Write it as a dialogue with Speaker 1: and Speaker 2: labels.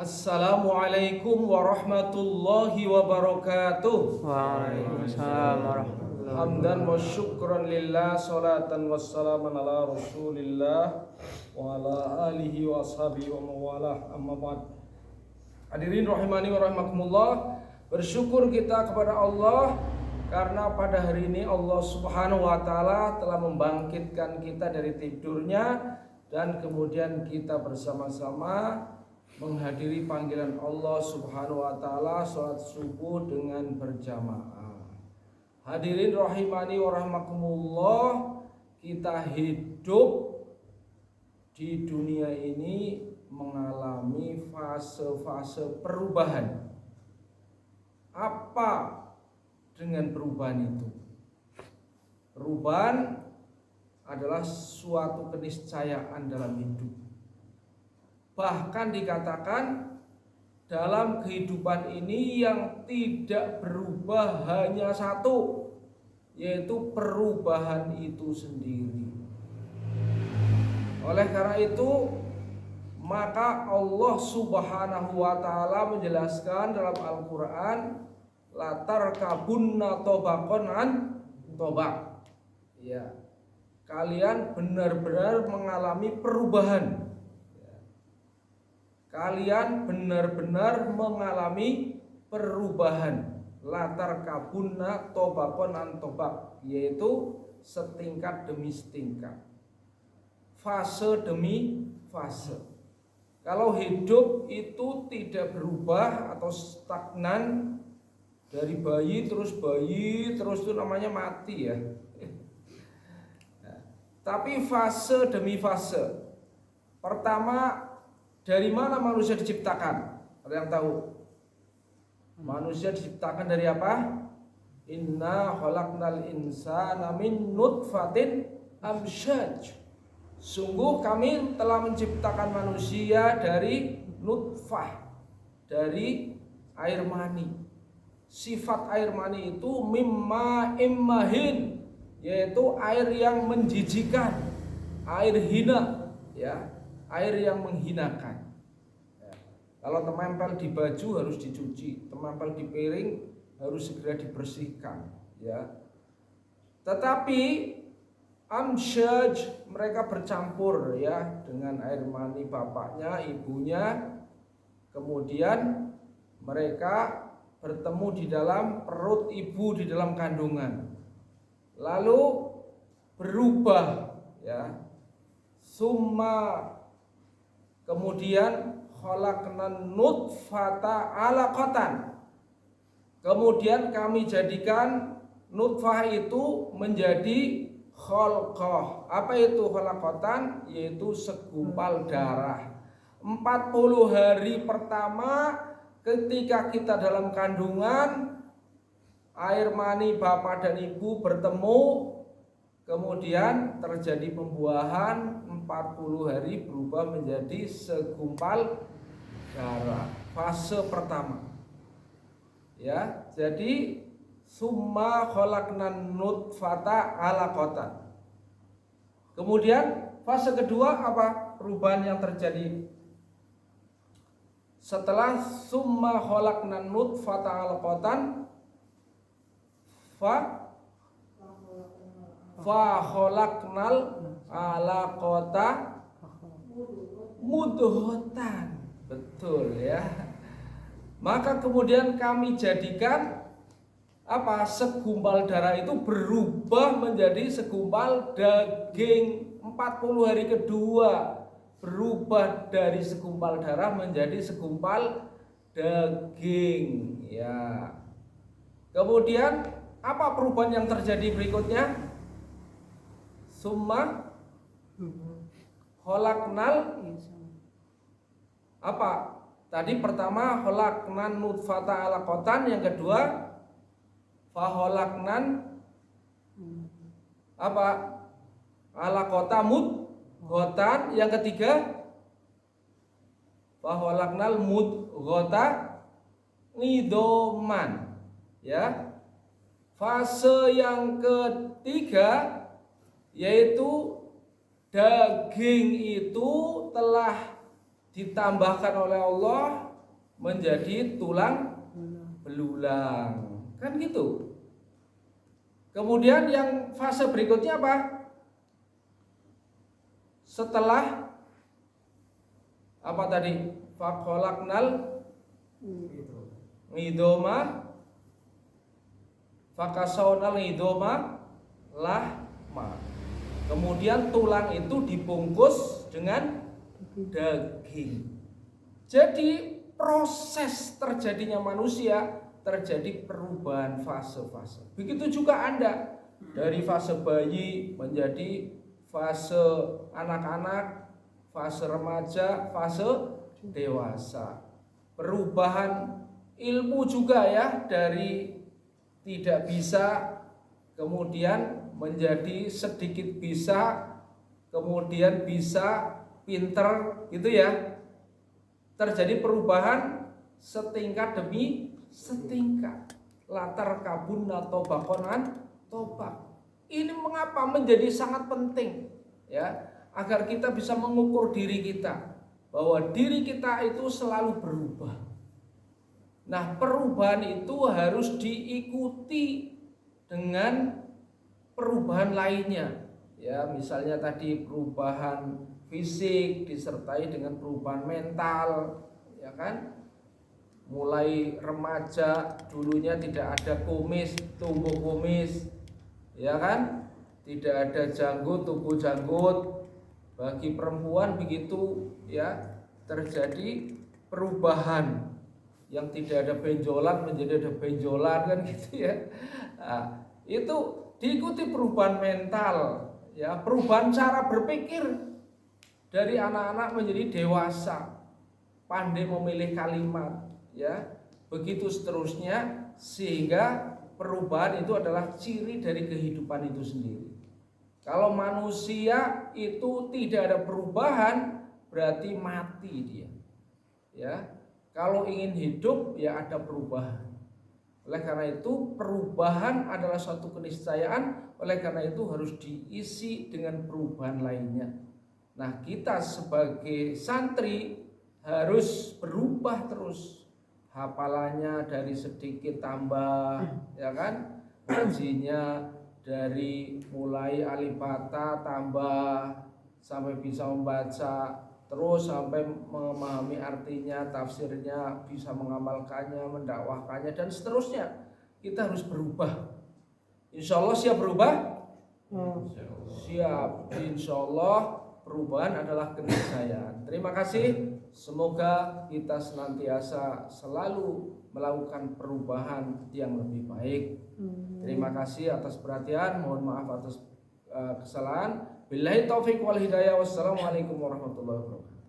Speaker 1: Assalamualaikum warahmatullahi wabarakatuh.
Speaker 2: Waalaikumsalam warahmatullahi
Speaker 1: Hamdan wa
Speaker 2: wabarakatuh.
Speaker 1: syukran lillah, salatan wassalaman ala rasulillah wa ala alihi wa ashabihi wa mawalah, amma ba'd. Hadirin rahimani wa rahimakumullah, bersyukur kita kepada Allah karena pada hari ini Allah subhanahu wa ta'ala telah membangkitkan kita dari tidurnya, dan kemudian kita bersama-sama menghadiri panggilan Allah subhanahu wa ta'ala sholat subuh dengan berjamaah. Hadirin rahimani wa rahimakumullah, kita hidup di dunia ini mengalami fase-fase perubahan. Apa dengan perubahan itu? Perubahan adalah suatu keniscayaan dalam hidup. Bahkan dikatakan dalam kehidupan ini yang tidak berubah hanya satu, yaitu perubahan itu sendiri. Oleh karena itu, maka Allah subhanahu wa ta'ala menjelaskan dalam Al-Quran, latar kabunna tobakon an tobak. Ya, kalian benar-benar mengalami perubahan. Kalian benar-benar mengalami perubahan. Latar kabunna tobakon an tobak, yaitu setingkat demi setingkat, fase demi fase. Kalau hidup itu tidak berubah atau stagnan, dari bayi terus itu namanya mati ya. Tapi fase demi fase. Pertama, dari mana manusia diciptakan? Ada yang tahu? Manusia diciptakan dari apa? Inna khalaqnal insana min nutfatin amsyaj. Sungguh kami telah menciptakan manusia dari nutfah, dari air mani. Sifat air mani itu mimma immahin, yaitu air yang menjijikan, air hina, ya, air yang menghinakan. Kalau terempel di baju harus dicuci, terempel di piring harus segera dibersihkan, ya. Tetapi amsyaj, mereka bercampur ya dengan air mani bapaknya, ibunya. Kemudian mereka bertemu di dalam perut ibu, di dalam kandungan. Lalu berubah ya. Summa, kemudian khalaqnan nutfata alaqatan. Kemudian kami jadikan nutfah itu menjadi khalqah. Apa itu khalaqatan? Yaitu segumpal darah. 40 hari pertama ketika kita dalam kandungan, air mani bapak dan ibu bertemu, kemudian terjadi pembuahan, 40 hari berubah menjadi segumpal darah. Fase pertama. Ya, jadi summa khalaqnan nutfata alaqatan. Kemudian fase kedua apa? Perubahan yang terjadi setelah summa khalaqnan nutfata alaqatan, fa khalaqnal alaqata mudghatan. Betul ya. Maka kemudian kami jadikan apa? Segumpal darah itu berubah menjadi segumpal daging. 40 hari kedua berubah dari segumpal darah menjadi segumpal daging ya. Kemudian apa perubahan yang terjadi berikutnya? Summa khalaqnal apa? Tadi pertama khalaqnan nutfata alaqatan, yang kedua fa khalaqnan apa? Alaqata mudghatan, yang ketiga fa khalaqnal mudghata ngidoman ya. Fase yang ketiga yaitu daging itu telah ditambahkan oleh Allah menjadi tulang belulang. Kan gitu. Kemudian yang fase berikutnya apa? Setelah apa tadi? Fakholaknal ngidoma fakasawnal ngidoma lahma. Kemudian tulang itu dibungkus dengan daging. Jadi proses terjadinya manusia terjadi perubahan fase-fase. Begitu juga Anda dari fase bayi menjadi fase anak-anak, fase remaja, fase dewasa. Perubahan ilmu juga ya, dari tidak bisa kemudian menjadi sedikit bisa, kemudian bisa, pinter gitu ya. Terjadi perubahan setingkat demi setingkat. Latar kabun atau bakonan topak. Ini mengapa menjadi sangat penting ya, agar kita bisa mengukur diri kita bahwa diri kita itu selalu berubah. Nah, perubahan itu harus diikuti dengan perubahan lainnya. Ya, misalnya tadi perubahan fisik disertai dengan perubahan mental, ya kan? Mulai remaja dulunya tidak ada kumis, tumbuh kumis, ya kan? Tidak ada janggut, tumbuh janggut. Bagi perempuan begitu ya, terjadi perubahan yang tidak ada benjolan menjadi ada benjolan kan gitu ya. Nah, itu diikuti perubahan mental ya, perubahan cara berpikir dari anak-anak menjadi dewasa, pandai memilih kalimat ya, begitu seterusnya, sehingga perubahan itu adalah ciri dari kehidupan itu sendiri. Kalau manusia itu tidak ada perubahan, berarti mati dia. Ya, kalau ingin hidup ya ada perubahan. Oleh karena itu perubahan adalah suatu keniscayaan. Oleh karena itu harus diisi dengan perubahan lainnya. Nah, kita sebagai santri harus berubah terus. Hafalannya dari sedikit tambah, ya kan? Ngajinya dari mulai alif bata tambah sampai bisa membaca, terus sampai memahami artinya, tafsirnya, bisa mengamalkannya, mendakwahkannya, dan seterusnya. Kita harus berubah. Insya Allah siap berubah? Siap. Insya Allah perubahan adalah keniscayaan. Terima kasih. Semoga kita senantiasa selalu melakukan perubahan yang lebih baik. Terima kasih atas perhatian. Mohon maaf atas kesalahan. Billahi taufiq wal hidayah. Wassalamualaikum warahmatullahi wabarakatuh.